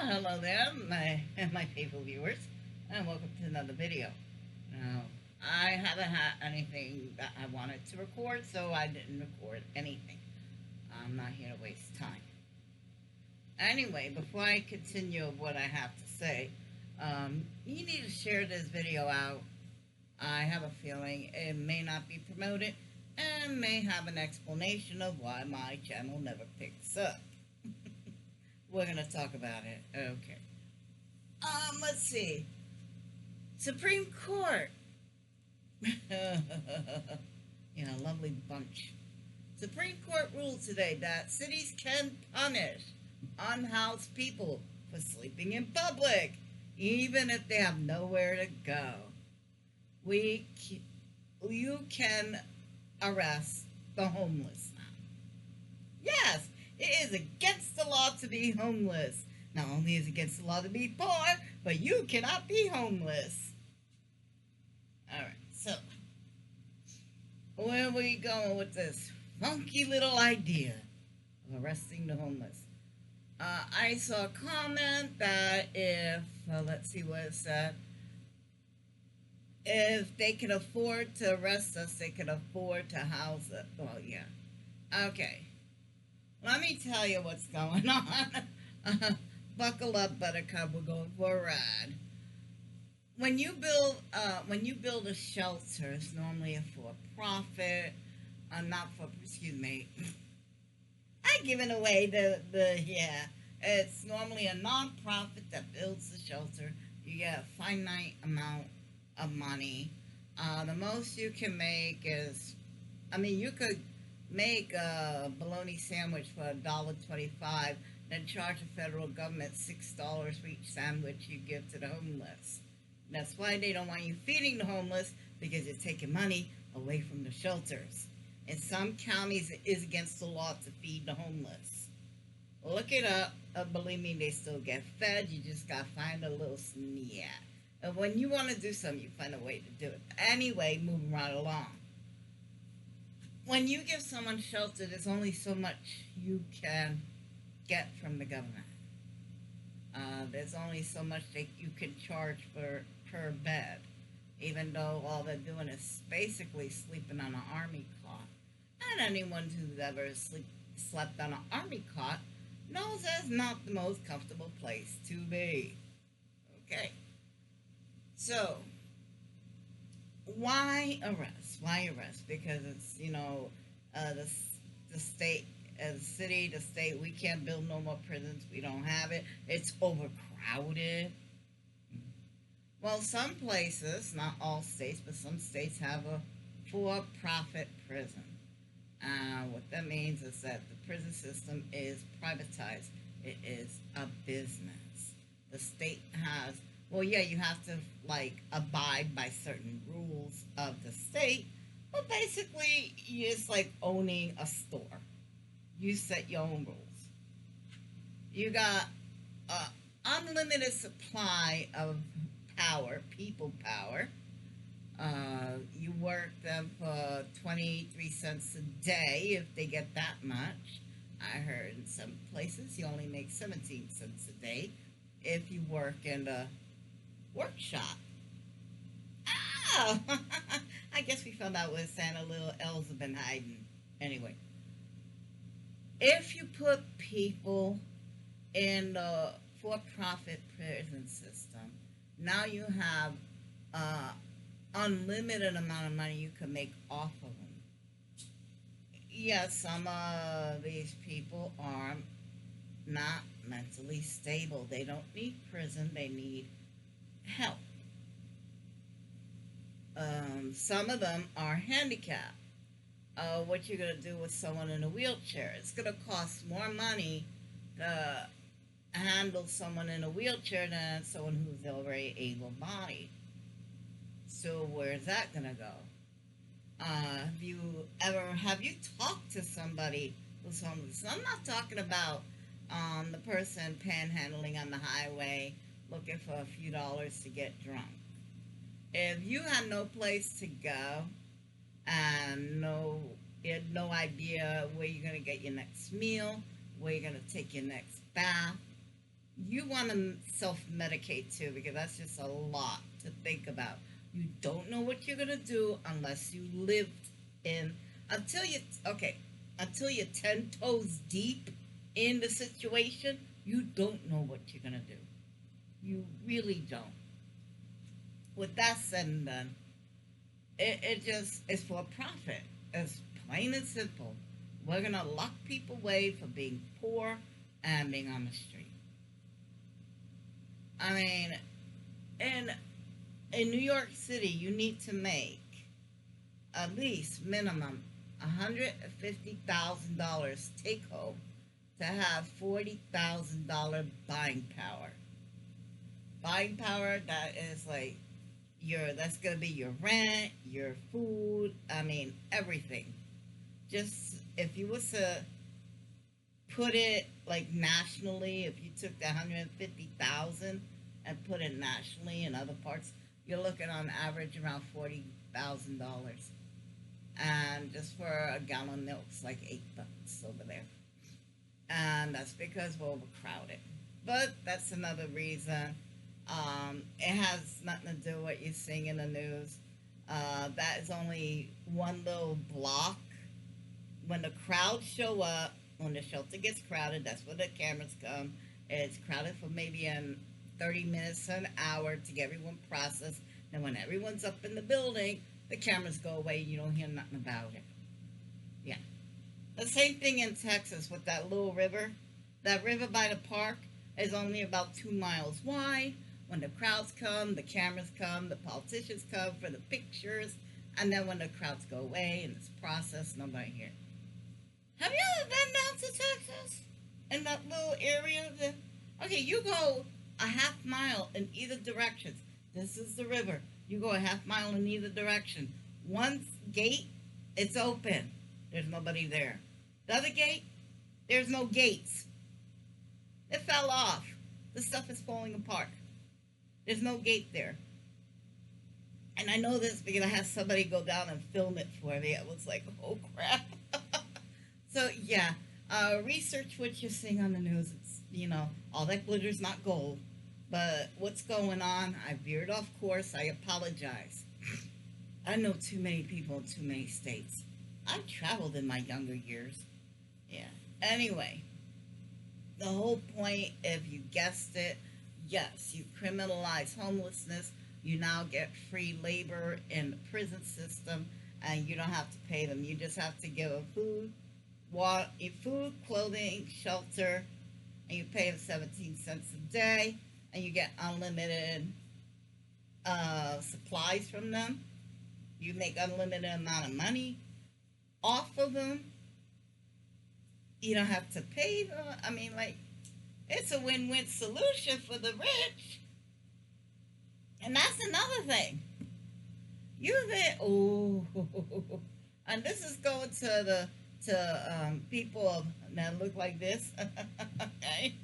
Hello there, my faithful viewers, and welcome to another video. Now, I haven't had anything that I wanted to record, so I didn't record anything. I'm not here to waste time. Anyway, before I continue what I have to say, you need to share this video out. I have a feeling it may not be promoted and may have an explanation of why my channel never picks up. We're gonna talk about it. Okay. Let's see. Supreme Court. Yeah, lovely bunch. Supreme Court ruled today that cities can punish unhoused people for sleeping in public, even if they have nowhere to go. We, you can arrest the homeless now. Yes, it is against the law to be homeless. Not only is it against the law to be poor, but you cannot be homeless. Alright, so where are we going with this funky little idea of arresting the homeless? I saw a comment that if, let's see what it said, if they can afford to arrest us, they can afford to house us. Well, yeah. Okay. Let me tell you what's going on. Buckle up, Buttercup. We're going for a ride. When you build a shelter, it's normally a for-profit, not for. Excuse me. I'm giving away yeah. It's normally a non-profit that builds the shelter. You get a finite amount of money. The most you can make is, you could make a bologna sandwich for $1.25, then charge the federal government $6 for each sandwich you give to the homeless. That's why they don't want you feeding the homeless, because you're taking money away from the shelters. In some counties, it is against the law to feed the homeless. Look it up. Believe me, they still get fed. You just gotta find a little sneak. And when you want to do something, you find a way to do it. Anyway, moving right along. When you give someone shelter, there's only so much you can get from the government. There's only so much that you can charge for per bed, even though all they're doing is basically sleeping on an army cot. And anyone who's ever slept on an army cot knows that's not the most comfortable place to be. Okay? So, why arrest? Why arrest? Because it's, the state, the city, the state, we can't build no more prisons. We don't have it. It's overcrowded. Well, some places, not all states, but some states have a for-profit prison. What that means is that the prison system is privatized. It is a business. The state has, well, yeah, you have to, abide by certain rules of the state, but basically, it's like owning a store. You set your own rules. You got an unlimited supply of power, people power. You work them for 23 cents a day if they get that much. I heard in some places you only make 17 cents a day if you work in a workshop. Oh, I guess we found out what Santa Little elves have been hiding. Anyway, if you put people in the for-profit prison system, now you have unlimited amount of money you can make off of them. Yes, some of these people are not mentally stable. They don't need prison. They need help. Some of them are handicapped. What you're going to do with someone in a wheelchair? It's going to cost more money to handle someone in a wheelchair than someone who's already able-bodied. So where's that going to go? Have you talked to somebody who's homeless? I'm not talking about the person panhandling on the highway looking for a few dollars to get drunk. If you had no place to go and you had no idea where you're going to get your next meal, where you're going to take your next bath, You want to self-medicate too, because that's just a lot to think about. You don't know what you're gonna do unless you lived in until you okay until you're 10 toes deep in the situation. You don't know what you're gonna do. You really don't. With that said and done, it just is for profit. It's plain and simple. We're gonna lock people away for being poor and being on the street. I mean, in New York City, you need to make at least minimum $150,000 take home to have $40,000 buying power. Buying power, that is like your that's gonna be your rent, your food. I mean everything. Just if you was to put it like nationally, if you took the 150,000 and put it nationally in other parts, you're looking on average around $40,000. And just for a gallon of milk, it's like $8 over there. And that's because we're overcrowded. But that's another reason. It has nothing to do with what you're seeing in the news. That is only one little block. When the crowds show up, when the shelter gets crowded, that's where the cameras come. It's crowded for maybe 30 minutes to an hour to get everyone processed. And when everyone's up in the building, the cameras go away. You don't hear nothing about it. Yeah. The same thing in Texas with that little river. That river by the park is only about 2 miles wide. When the crowds come, the cameras come, the politicians come for the pictures, and then when the crowds go away and it's processed, nobody here. Have you ever been down to Texas? In that little area? Okay, you go a half mile in either direction. This is the river. You go a half mile in either direction. One gate, it's open. There's nobody there. The other gate, there's no gates. It fell off. The stuff is falling apart. There's no gate there. And I know this because I had somebody go down and film it for me. I was like, oh crap. So yeah, research what you're seeing on the news. It's all that glitter's not gold. But what's going on? I veered off course. I apologize. I know too many people in too many states. I've traveled in my younger years. Yeah. Anyway, the whole point, if you guessed it, yes, you criminalize homelessness. You now get free labor in the prison system, and you don't have to pay them. You just have to give them food, clothing, shelter, and you pay them 17 cents a day, and you get unlimited supplies from them. You make unlimited amount of money off of them. You don't have to pay them. I mean, like, it's a win-win solution for the rich. And that's another thing. You there, oh, and this is going to people that look like this. Okay,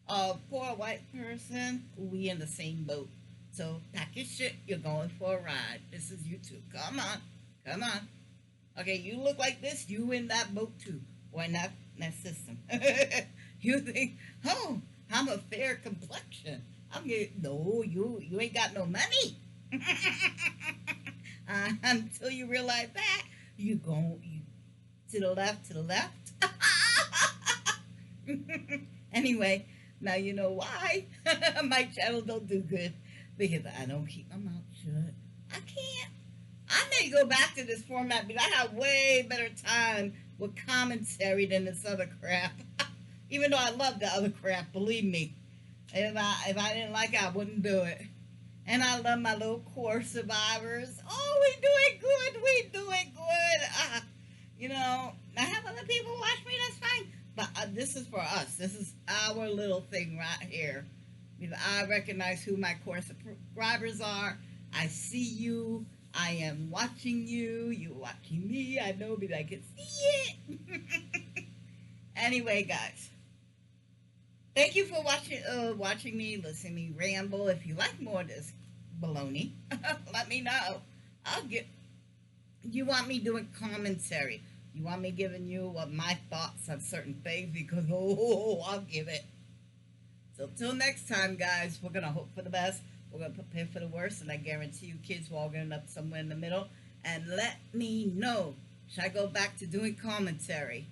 a poor white person. We in the same boat. So pack your shit. You're going for a ride. This is you too. Come on, come on. Okay, you look like this. You in that boat too, or in that system. You think, oh, I'm a fair complexion. I'm getting, no, you ain't got no money. Until you realize that, you to the left, to the left. Anyway, now you know why my channel don't do good, because I don't keep my mouth shut. I can't. I may go back to this format, but I have way better time with commentary than this other crap. Even though I love the other crap, believe me. If I didn't like it, I wouldn't do it. And I love my little core survivors. Oh, we doing good. We doing good. I have other people watch me. That's fine. But this is for us. This is our little thing right here. Because I recognize who my core subscribers are. I see you. I am watching you. You watching me. I know because I can see it. Anyway, guys. Thank you for watching me, listening to me ramble. If you like more of this baloney, let me know. I'll get. You want me doing commentary? You want me giving you what my thoughts on certain things? Because I'll give it. So till next time, guys, we're gonna hope for the best. We're gonna prepare for the worst, and I guarantee you, kids, we're all gonna end up somewhere in the middle. And let me know. Should I go back to doing commentary?